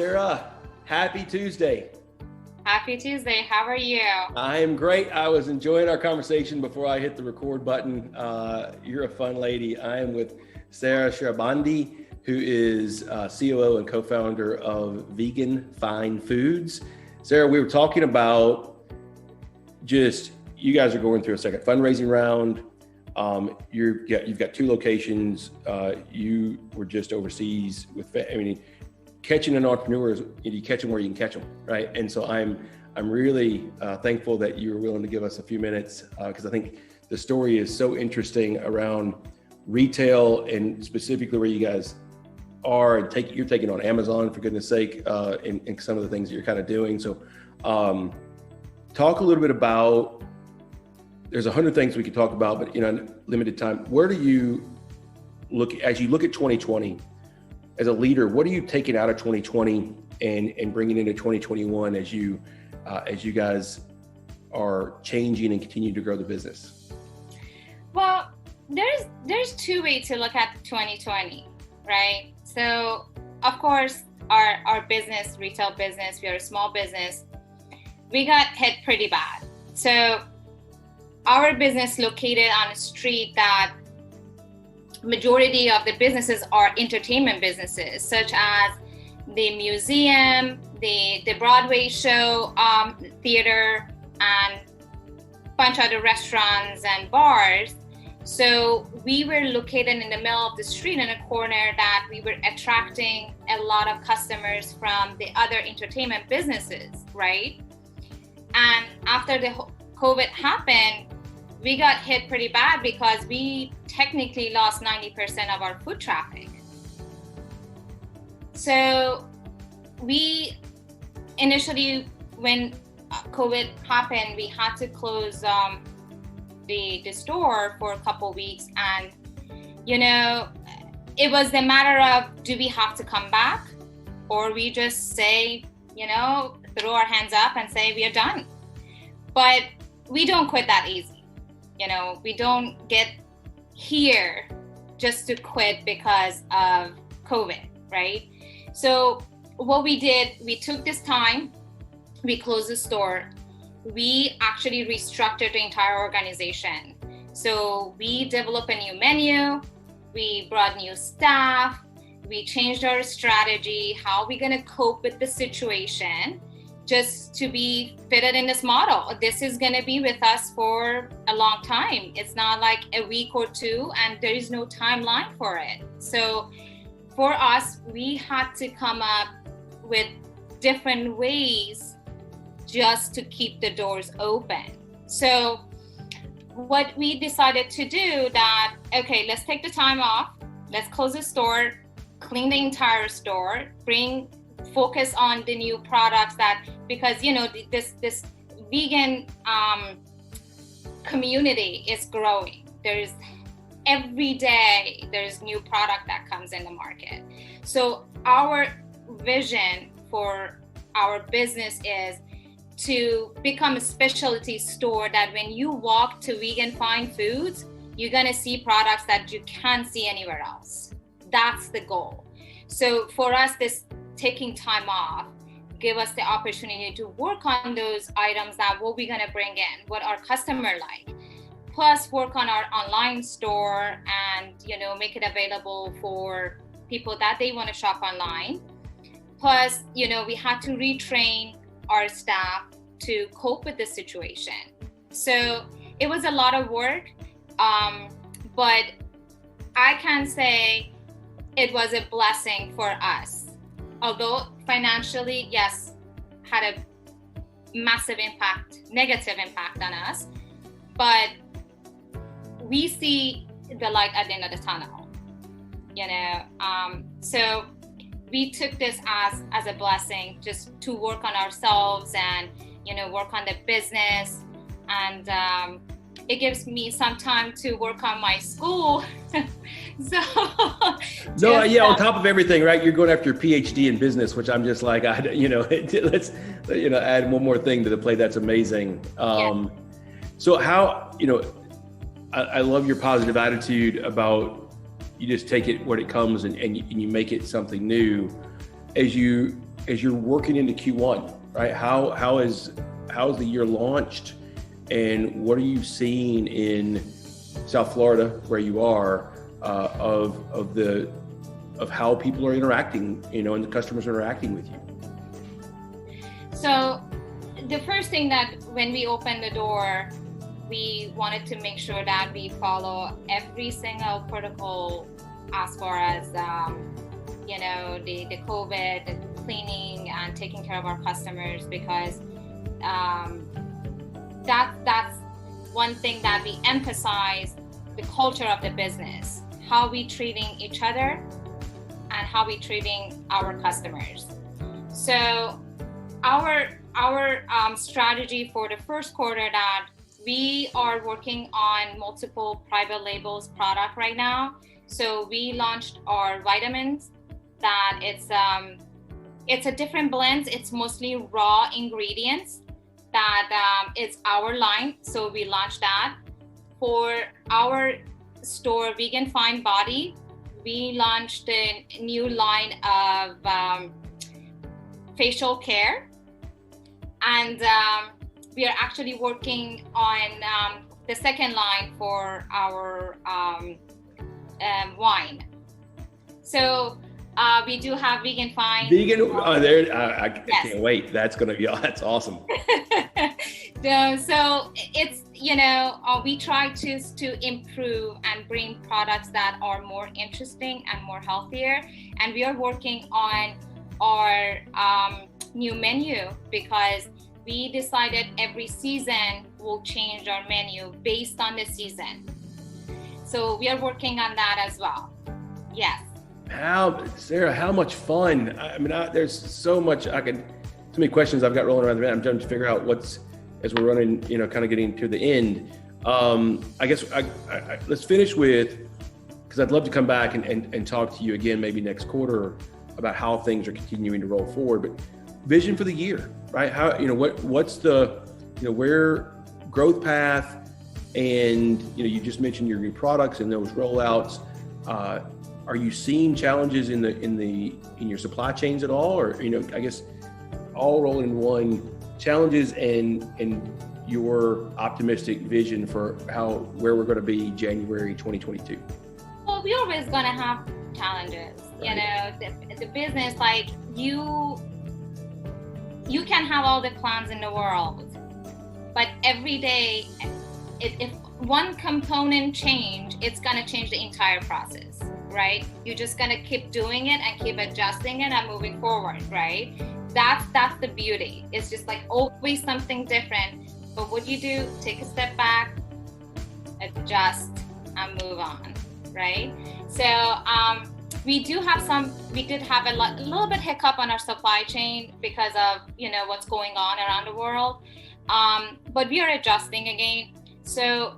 Sara. Happy Tuesday. Happy Tuesday. How are you? I am great. I was enjoying our conversation before I hit the record button. You're a fun lady. I am with Sara Sherbondy, who is COO and co-founder of Vegan Fine Foods. Sara, we were talking about you guys are going through a second fundraising round. You've got two locations. You were just overseas catching an entrepreneur is you catch them where you can catch them, right? And so I'm really thankful that you were willing to give us a few minutes because I think the story is so interesting around retail and specifically where you guys are. You're taking on Amazon, for goodness sake, and some of the things that you're kind of doing. So talk a little bit about, there's 100 things we could talk about, but limited time. Where do you as you look at 2020, as a leader, what are you taking out of 2020 and bringing into 2021 as you guys are changing and continue to grow the business? Well, there's two ways to look at 2020, right? So, of course, our business, retail business, we are a small business. We got hit pretty bad. So, our business located on a street that majority of the businesses are entertainment businesses, such as the museum, the Broadway show, theater, and a bunch of other restaurants and bars. So we were located in the middle of the street in a corner that we were attracting a lot of customers from the other entertainment businesses, right? And after the COVID happened, we got hit pretty bad because we technically lost 90% of our foot traffic. So we initially, when COVID happened, we had to close the store for a couple of weeks. And, it was the matter of, do we have to come back? Or we just say, throw our hands up and say we are done. But we don't quit that easy. We don't get here just to quit because of COVID, right? So what we did, we took this time, we closed the store, we actually restructured the entire organization. So we developed a new menu, we brought new staff, we changed our strategy, how we're gonna cope with the situation, just to be fitted in this model. This is going to be with us for a long time. It's not like a week or two, and there is no timeline for it. So for us, we had to come up with different ways just to keep the doors open. So what we decided to do that, okay, let's take the time off, let's close the store, clean the entire store, focus on the new products because this vegan community is growing. Every day there's new product that comes in the market. So our vision for our business is to become a specialty store that when you walk to Vegan Fine Foods, you're gonna see products that you can't see anywhere else. That's the goal. So for us, this taking time off give us the opportunity to work on those items that what we're going to bring in, what our customer like, plus work on our online store and make it available for people that they want to shop online. Plus we had to retrain our staff to cope with the situation. So it was a lot of work, but I can say it was a blessing for us. Although financially, yes, had a massive impact, negative impact on us, but we see the light at the end of the tunnel, So we took this as a blessing just to work on ourselves and, work on the business. And it gives me some time to work on my school. On top of everything, right? You're going after your PhD in business, which I'm just like, let's add one more thing to the plate. That's amazing. So how, I love your positive attitude about you just take it when it comes and you make it something new. As you as you're working into Q1, right? How is the year launched, and what are you seeing in South Florida, where you are, of how people are interacting, and the customers are interacting with you? So the first thing that when we opened the door, we wanted to make sure that we follow every single protocol as far as the COVID, the cleaning, and taking care of our customers, because that's one thing that we emphasize, the culture of the business, how we treating each other and how we treating our customers. So our strategy for the first quarter, that we are working on multiple private labels product right now. So we launched our vitamins, that it's a different blend. It's mostly raw ingredients that it's our line. So we launched that. For our store, Vegan Fine Body, we launched a new line of facial care. And we are actually working on the second line for our wine. So we do have Vegan Fine. Vegan, I can't wait. That's awesome. So it's, we try to improve and bring products that are more interesting and more healthier. And we are working on our new menu, because we decided every season we'll change our menu based on the season. So we are working on that as well. Yes. Sarah, how much fun. I mean, there's so much so many questions I've got rolling around the head. I'm trying to figure out as we're running, kind of getting to the end. I guess let's finish with, because I'd love to come back and talk to you again, maybe next quarter, about how things are continuing to roll forward. But vision for the year, right? How, what's the, where growth path, and, you just mentioned your new products and those rollouts. Are you seeing challenges in your supply chains at all, or, I guess all rolling in one, challenges and your optimistic vision for where we're going to be January 2022? Well, we're always going to have challenges. Right. The business, like you can have all the plans in the world, but every day, if one component change, it's going to change the entire process, right? You're just going to keep doing it and keep adjusting it and moving forward, right? That's the beauty. It's just like always something different. But what you do, take a step back, adjust, and move on, right? So we did have a little bit hiccup on our supply chain because of what's going on around the world, but we are adjusting again. So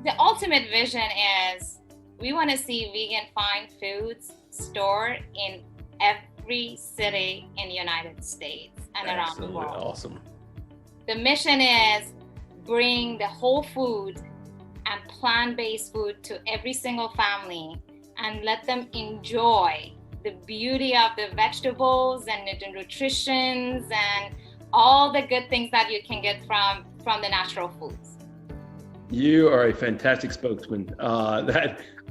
the ultimate vision is we want to see Vegan Fine Foods store in every city in the United States and around the world. Awesome. The mission is bring the whole food and plant-based food to every single family and let them enjoy the beauty of the vegetables and the nutritions and all the good things that you can get from the natural foods. You are a fantastic spokesman. I'm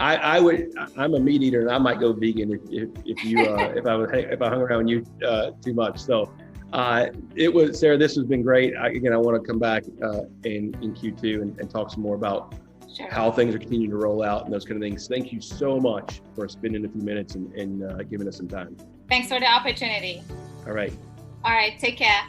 a meat eater, and I might go vegan if I hung around you too much. So Sarah, this has been great. I want to come back in Q2 and talk some more about how things are continuing to roll out and those kind of things. Thank you so much for spending a few minutes and giving us some time. Thanks for the opportunity. All right. Take care.